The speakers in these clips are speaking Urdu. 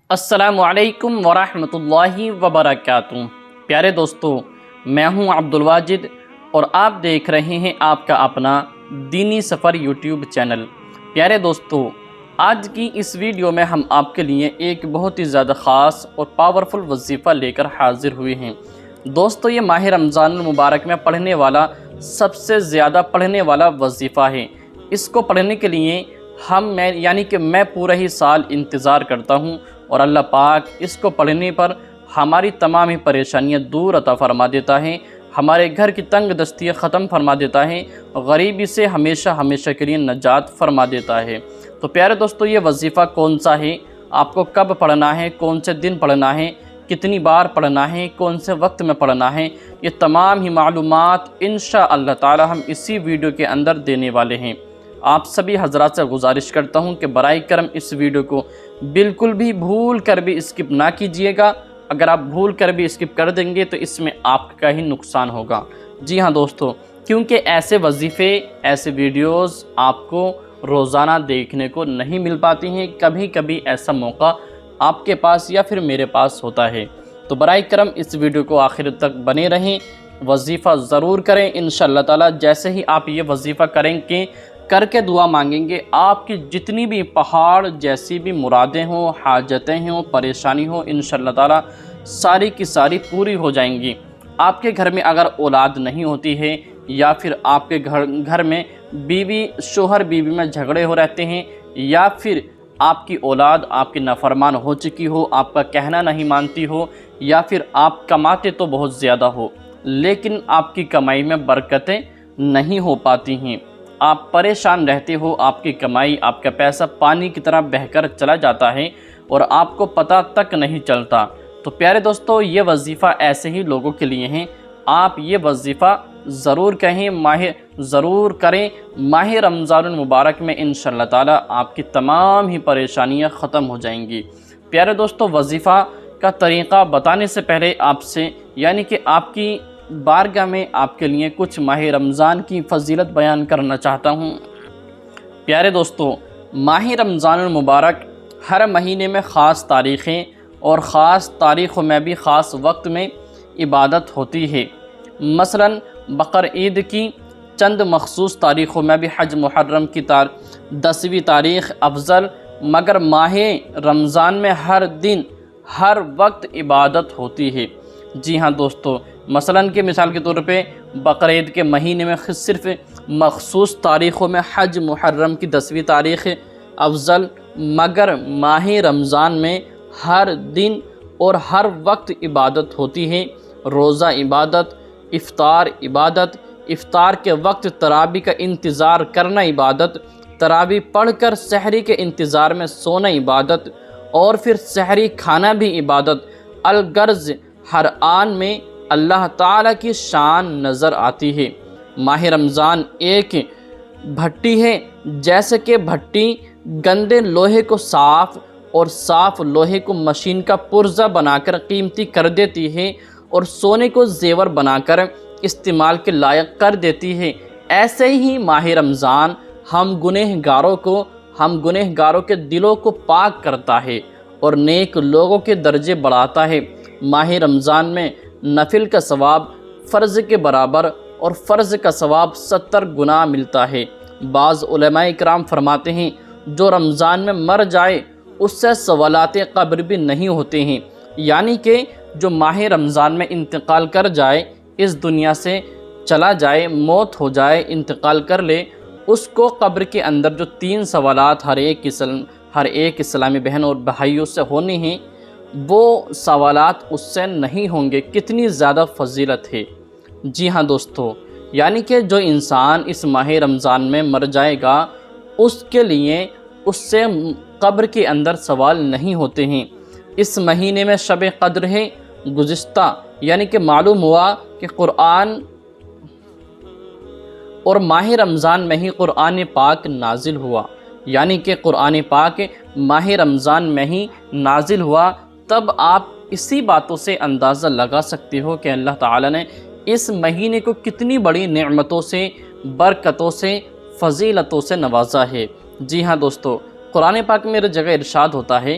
السلام علیکم ورحمۃ اللہ وبرکاتہ۔ پیارے دوستو، میں ہوں عبدالواجد اور آپ دیکھ رہے ہیں آپ کا اپنا دینی سفر یوٹیوب چینل۔ پیارے دوستو، آج کی اس ویڈیو میں ہم آپ کے لیے ایک بہت ہی زیادہ خاص اور پاورفل وظیفہ لے کر حاضر ہوئے ہیں۔ دوستو، یہ ماہ رمضان المبارک میں پڑھنے والا سب سے زیادہ پڑھنے والا وظیفہ ہے۔ اس کو پڑھنے کے لیے میں پورا ہی سال انتظار کرتا ہوں اور اللہ پاک اس کو پڑھنے پر ہماری تمام ہی پریشانیاں دور عطا فرما دیتا ہے، ہمارے گھر کی تنگ دستیاں ختم فرما دیتا ہے، غریبی سے ہمیشہ کے لیے نجات فرما دیتا ہے۔ تو پیارے دوستو، یہ وظیفہ کون سا ہے، آپ کو کب پڑھنا ہے، کون سے دن پڑھنا ہے، کتنی بار پڑھنا ہے، کون سے وقت میں پڑھنا ہے، یہ تمام ہی معلومات انشاءاللہ تعالی ہم اسی ویڈیو کے اندر دینے والے ہیں۔ آپ سبھی حضرات سے گزارش کرتا ہوں کہ برائے کرم اس ویڈیو کو بالکل بھی بھول کر بھی اسکپ نہ کیجیے گا۔ اگر آپ بھول کر بھی اسکپ کر دیں گے تو اس میں آپ کا ہی نقصان ہوگا۔ جی ہاں دوستو، کیونکہ ایسے وظیفے، ایسے ویڈیوز آپ کو روزانہ دیکھنے کو نہیں مل پاتی ہیں، کبھی کبھی ایسا موقع آپ کے پاس یا پھر میرے پاس ہوتا ہے۔ تو برائے کرم اس ویڈیو کو آخر تک بنے رہیں، وظیفہ ضرور کریں۔ انشاءاللہ تعالی جیسے ہی آپ یہ وظیفہ کر کے دعا مانگیں گے، آپ کی جتنی بھی پہاڑ جیسی بھی مرادیں ہوں، حاجتیں ہوں، پریشانی ہوں، انشاءاللہ تعالی ساری کی ساری پوری ہو جائیں گی۔ آپ کے گھر میں اگر اولاد نہیں ہوتی ہے یا پھر آپ کے گھر میں شوہر بیوی میں جھگڑے ہو رہتے ہیں، یا پھر آپ کی اولاد آپ کی نافرمان ہو چکی ہو، آپ کا کہنا نہیں مانتی ہو، یا پھر آپ کماتے تو بہت زیادہ ہو لیکن آپ کی کمائی میں برکتیں نہیں ہو پاتی ہیں، آپ پریشان رہتے ہو، آپ کی کمائی، آپ کا پیسہ پانی کی طرح بہہ کر چلا جاتا ہے اور آپ کو پتہ تک نہیں چلتا، تو پیارے دوستو یہ وظیفہ ایسے ہی لوگوں کے لیے ہیں۔ آپ یہ وظیفہ ضرور کریں، ماہ رمضان المبارک میں انشاءاللہ تعالی آپ کی تمام ہی پریشانیاں ختم ہو جائیں گی۔ پیارے دوستو، وظیفہ کا طریقہ بتانے سے پہلے آپ سے کہ آپ کی بارگاہ میں آپ کے لیے کچھ ماہ رمضان کی فضیلت بیان کرنا چاہتا ہوں۔ پیارے دوستو، ماہ رمضان المبارک ہر مہینے میں خاص تاریخیں اور خاص تاریخوں میں بھی خاص وقت میں عبادت ہوتی ہے۔ مثلا بقرعید کی چند مخصوص تاریخوں میں بھی حج محرم کی 10ویں تاریخ افضل، مگر ماہ رمضان میں ہر دن ہر وقت عبادت ہوتی ہے۔ جی ہاں دوستو، مثال کے طور پہ بقرعید کے مہینے میں صرف مخصوص تاریخوں میں حج محرم کی 10ویں تاریخ افضل، مگر ماہ رمضان میں ہر دن اور ہر وقت عبادت ہوتی ہے۔ روزہ عبادت، افطار کے وقت تراویح کا انتظار کرنا عبادت، تراویح پڑھ کر سحری کے انتظار میں سونا عبادت، اور پھر سحری کھانا بھی عبادت۔ الغرض ہر آن میں اللہ تعالیٰ کی شان نظر آتی ہے۔ ماہ رمضان ایک بھٹی ہے، جیسے کہ بھٹی گندے لوہے کو صاف اور صاف لوہے کو مشین کا پرزہ بنا کر قیمتی کر دیتی ہے اور سونے کو زیور بنا کر استعمال کے لائق کر دیتی ہے، ایسے ہی ماہ رمضان ہم گنہگاروں کے دلوں کو پاک کرتا ہے اور نیک لوگوں کے درجے بڑھاتا ہے۔ ماہ رمضان میں نفل کا ثواب فرض کے برابر اور فرض کا ثواب 70 گنا ملتا ہے۔ بعض علماء کرام فرماتے ہیں جو رمضان میں مر جائے اس سے سوالات قبر بھی نہیں ہوتے ہیں، کہ جو ماہ رمضان میں انتقال کر جائے، اس دنیا سے چلا جائے، موت ہو جائے، انتقال کر لے، اس کو قبر کے اندر جو 3 سوالات ہر ایک اسلامی بہن اور بھائیوں سے ہونے ہیں، وہ سوالات اس سے نہیں ہوں گے۔ کتنی زیادہ فضیلت ہے۔ جی ہاں دوستو، کہ جو انسان اس ماہ رمضان میں مر جائے گا اس کے لیے اس سے قبر کے اندر سوال نہیں ہوتے ہیں۔ اس مہینے میں شب قدر ہے گزشتہ، کہ معلوم ہوا کہ قرآن اور ماہ رمضان میں ہی قرآن پاک نازل ہوا، کہ قرآن پاک ماہ رمضان میں ہی نازل ہوا۔ تب آپ اسی باتوں سے اندازہ لگا سکتے ہو کہ اللہ تعالیٰ نے اس مہینے کو کتنی بڑی نعمتوں سے، برکتوں سے، فضیلتوں سے نوازا ہے۔ جی ہاں دوستو، قرآن پاک میں جگہ ارشاد ہوتا ہے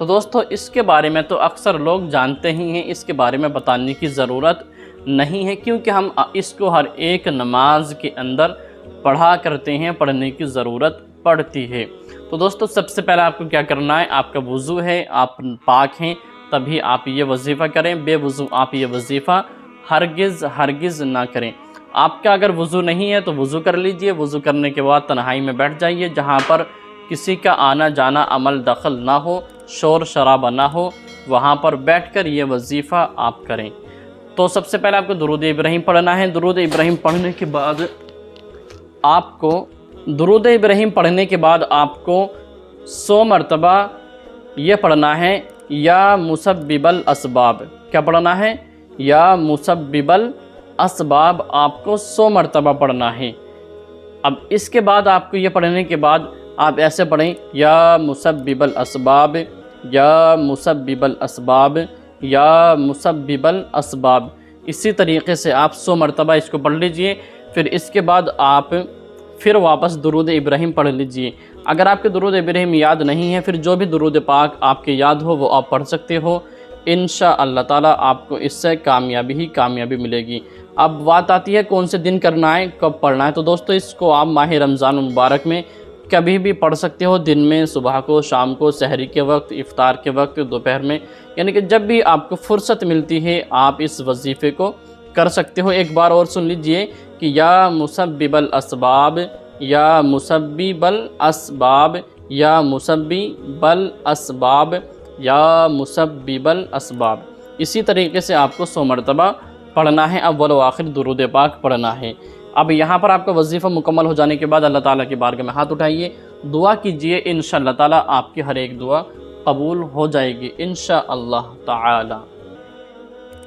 تو دوستو اس کے بارے میں تو اکثر لوگ جانتے ہی ہیں، اس کے بارے میں بتانے کی ضرورت نہیں ہے، کیونکہ ہم اس کو ہر ایک نماز کے اندر پڑھا کرتے ہیں، پڑھنے کی ضرورت پڑتی ہے۔ تو دوستو سب سے پہلے آپ کو کیا کرنا ہے، آپ کا وضو ہے، آپ پاک ہیں، تبھی آپ یہ وظیفہ کریں، بے وضو آپ یہ وظیفہ ہرگز نہ کریں۔ آپ کا اگر وضو نہیں ہے تو وضو کر لیجئے، وضو کرنے کے بعد تنہائی میں بیٹھ جائیے، جہاں پر کسی کا آنا جانا عمل دخل نہ ہو، شور شرابہ نہ ہو، وہاں پر بیٹھ کر یہ وظیفہ آپ کریں۔ تو سب سے پہلے آپ کو درود ابراہیم پڑھنا ہے۔ درود ابراہیم پڑھنے کے بعد آپ کو 100 مرتبہ یہ پڑھنا ہے، یا مسبب الاسباب۔ کیا پڑھنا ہے؟ یا مسبب الاسباب آپ کو 100 مرتبہ پڑھنا ہے۔ اب اس کے بعد آپ کو یہ پڑھنے کے بعد آپ ایسے پڑھیں، یا مسبب الاسباب، یا مسبب الاسباب، یا مسبب الاسباب۔ اسی طریقے سے آپ 100 مرتبہ اس کو پڑھ لیجئے۔ پھر اس کے بعد آپ پھر واپس درود ابراہیم پڑھ لیجئے۔ اگر آپ کے درود ابراہیم یاد نہیں ہے، پھر جو بھی درود پاک آپ کے یاد ہو وہ آپ پڑھ سکتے ہو۔ انشاءاللہ تعالیٰ آپ کو اس سے کامیابی ملے گی۔ اب بات آتی ہے کون سے دن کرنا ہے، کب پڑھنا ہے۔ تو دوستو اس کو آپ ماہ رمضان المبارک میں کبھی بھی پڑھ سکتے ہو، دن میں، صبح کو، شام کو، سحری کے وقت، افطار کے وقت، دوپہر میں، یعنی کہ جب بھی آپ کو فرصت ملتی ہے آپ اس وظیفے کو کر سکتے ہو۔ ایک بار اور سن لیجئے کہ یا مسبب الاسباب، یا مسبب الاسباب، یا مسبب الاسباب، یا مسبب الاسباب۔ اسی طریقے سے آپ کو 100 مرتبہ پڑھنا ہے، اول و آخر درود پاک پڑھنا ہے۔ اب یہاں پر آپ کا وظیفہ مکمل ہو جانے کے بعد اللہ تعالیٰ کی بارگاہ میں ہاتھ اٹھائیے، دعا کیجئے، انشاءاللہ تعالیٰ آپ کی ہر ایک دعا قبول ہو جائے گی انشاءاللہ تعالیٰ۔